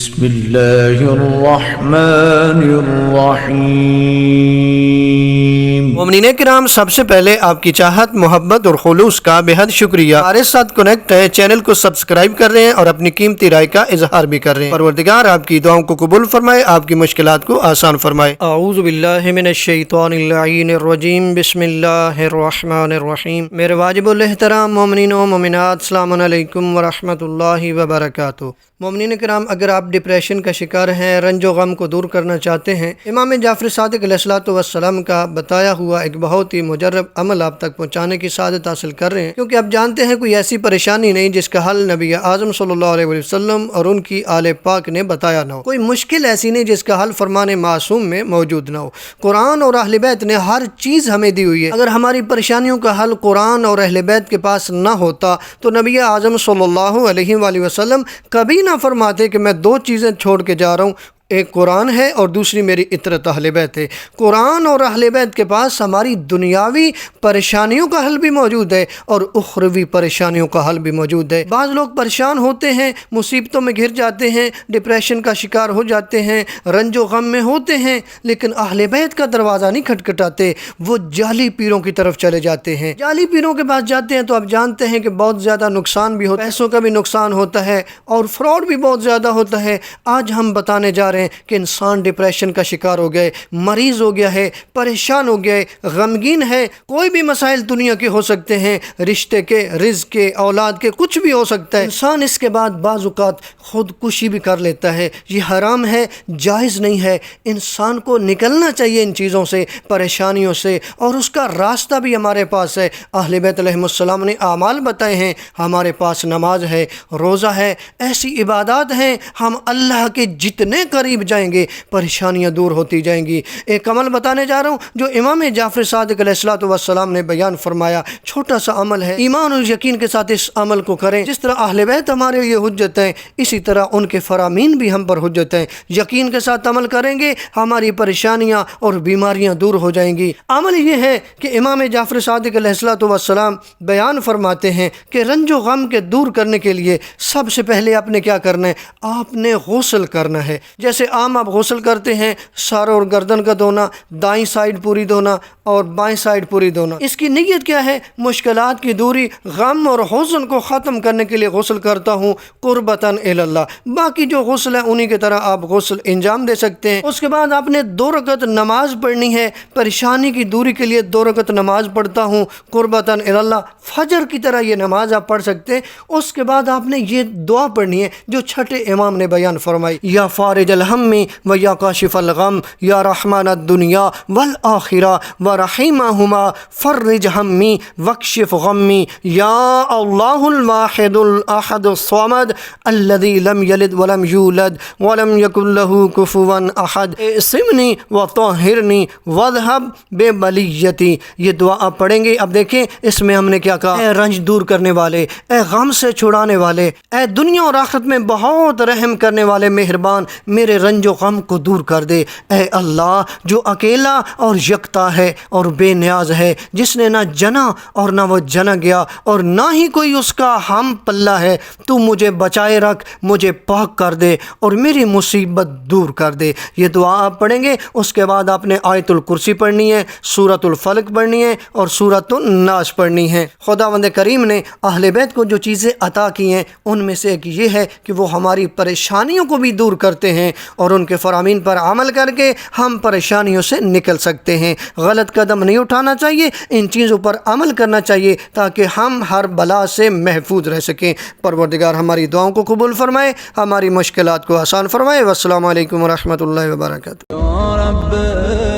بسم اللہ الرحمن الرحیم۔ مومنین کرام، سب سے پہلے آپ کی چاہت، محبت اور خلوص کا بے حد شکریہ۔ ہمارے ساتھ کنیکٹ ہے، چینل کو سبسکرائب کر رہے ہیں اور اپنی قیمتی رائے کا اظہار بھی کر رہے ہیں۔ پروردگار آپ کی دعاؤں کو قبول فرمائے، آپ کی مشکلات کو آسان فرمائے۔ اعوذ باللہ من الشیطان اللعین الرجیم، بسم اللہ الرحمن الرحیم۔ میرے واجب الاحترام مومنین و مومنات، السلام علیکم ورحمۃ اللہ وبرکاتہ۔ مومنین کرام، اگر آپ ڈپریشن کا شکار ہیں، رنج و غم کو دور کرنا چاہتے ہیں، امام جعفر صادق علیہ الصلوۃ والسلام کا بتایا ہوا ایک بہت ہی مجرب عمل آپ تک پہنچانے کی سعادت حاصل کر رہے ہیں، کیونکہ آپ جانتے ہیں کوئی ایسی پریشانی نہیں جس کا حل نبی اعظم صلی اللہ علیہ وسلم اور ان کی آل پاک نے بتایا نہ ہو، کوئی مشکل ایسی نہیں جس کا حل فرمان معصوم میں موجود نہ ہو۔ قرآن اور اہل بیت نے ہر چیز ہمیں دی ہوئی ہے۔ اگر ہماری پریشانیوں کا حل قرآن اور اہل بیت کے پاس نہ ہوتا تو نبی اعظم صلی اللہ علیہ وآلہ وسلم کبھی نہ فرماتے کہ میں دو چیزیں چھوڑ کے جا رہا ہوں، ایک قرآن ہے اور دوسری میری اطرت اہل بیت ہے۔ قرآن اور اہل بیت کے پاس ہماری دنیاوی پریشانیوں کا حل بھی موجود ہے اور اخروی پریشانیوں کا حل بھی موجود ہے۔ بعض لوگ پریشان ہوتے ہیں، مصیبتوں میں گھر جاتے ہیں، ڈپریشن کا شکار ہو جاتے ہیں، رنج و غم میں ہوتے ہیں، لیکن اہل بیت کا دروازہ نہیں کھٹکھٹاتے، وہ جعلی پیروں کی طرف چلے جاتے ہیں۔ جعلی پیروں کے پاس جاتے ہیں تو آپ جانتے ہیں کہ بہت زیادہ نقصان بھی ہوتا ہے، پیسوں کا بھی نقصان ہوتا ہے اور فراڈ بھی بہت زیادہ ہوتا ہے۔ آج ہم بتانے جا رہے ہیں کہ انسان ڈپریشن کا شکار ہو گئے، مریض ہو گیا ہے، پریشان ہو گیا ہے، غمگین ہے، کوئی بھی مسائل دنیا کے ہو سکتے ہیں، رشتے کے، رزق کے، اولاد کے، کچھ بھی ہو سکتا ہے۔ انسان اس کے بعد بعض اوقات خودکشی بھی کر لیتا ہے۔ یہ حرام ہے، جائز نہیں ہے۔ انسان کو نکلنا چاہیے ان چیزوں سے، پریشانیوں سے، اور اس کا راستہ بھی ہمارے پاس ہے۔ اہل بیت علیہم السلام نے اعمال بتائے ہیں، ہمارے پاس نماز ہے، روزہ ہے، ایسی عبادات ہیں، ہم اللہ کے جتنے قریب جائیں گے پریشانیاں دور ہوتی جائیں گی۔ ایک عمل بتانے جا رہا ہوں جو امام جعفر صادق علیہ الصلوۃ والسلام نے بیان فرمایا، چھوٹا سا عمل ہے، ایمان اور یقین کے ساتھ اس عمل کو کریں۔ جس طرح اہل بیت ہمارے لیے حجت ہیں، اسی طرح ان کے فرامین بھی ہم پر حجت ہیں۔ یقین کے ساتھ عمل کریں گے، ہماری پریشانیاں اور بیماریاں دور ہو جائیں گی۔ عمل یہ ہے کہ امام جعفر صادق علیہ الصلوۃ والسلام بیان فرماتے ہیں کہ رنج و غم کے دور کرنے کے لیے سب سے پہلے آپ نے کیا کرنا ہے؟ آپ نے غسل کرنا ہے۔ جیسے عام آپ غسل کرتے ہیں، سر اور گردن کا دھونا، دائیں سائیڈ پوری دھونا اور بائیں سائیڈ پوری دھونا۔ اس کی نیت کیا ہے؟ مشکلات کی دوری، غم اور حزن کو ختم کرنے کے لیے غسل کرتا ہوں قربتاً الی اللہ۔ باقی جو غسل ہے انہی کی طرح آپ غسل انجام دے سکتے ہیں۔ اس کے بعد آپ نے 2 رکعت نماز پڑھنی ہے، پریشانی کی دوری کے لیے 2 رکعت نماز پڑھتا ہوں قربتاً الی اللہ، فجر کی طرح یہ نماز آپ پڑھ سکتے ہیں۔ اس کے بعد آپ نے یہ دعا پڑھنی ہے جو چھٹے امام نے بیان فرمائی، یا فارج الہم و یا کاشف الغم یا رحمان الدنیا والآخرہ ورحیمہما فرج ہمی وکشف غمی یا اللہ الواحد الاحد الصمد الذی لم یلد ولم یولد ولم یکن لہ کفوا احد اعصمنی وطہرنی واذہب ببلیتی۔ یہ دعا آپ پڑھیں گے۔ اب دیکھیں اس میں ہم نے کیا کہا، اے رنج دور کرنے والے، اے غم سے چھڑانے والے، اے دنیا اور آخرت میں بہت رحم کرنے والے مہربان، میرے رنج و غم کو دور کر دے۔ اے اللہ جو اکیلا اور یکتا ہے اور بے نیاز ہے، جس نے نہ جنا اور نہ وہ جنا گیا اور نہ ہی کوئی اس کا ہم پلہ ہے، تو مجھے بچائے رکھ، مجھے پاک کر دے اور میری مصیبت دور کر دے۔ یہ دعا آپ پڑھیں گے۔ اس کے بعد آپ نے آیت الکرسی پڑھنی ہے، سورۃ الفلق پڑھنی ہے اور سورۃ الناس پڑھنی ہے۔ خداوند کریم نے اہل بیت کو جو چیزیں عطا کی ہیں ان میں سے ایک یہ ہے کہ وہ ہماری پریشانیوں کو بھی دور کرتے ہیں اور ان کے فرامین پر عمل کر کے ہم پریشانیوں سے نکل سکتے ہیں۔ غلط قدم نہیں اٹھانا چاہیے، ان چیزوں پر عمل کرنا چاہیے تاکہ ہم ہر بلا سے محفوظ رہ سکیں۔ پروردگار ہماری دعاؤں کو قبول فرمائے، ہماری مشکلات کو آسان فرمائے۔ والسلام علیکم ورحمۃ اللہ وبرکاتہ۔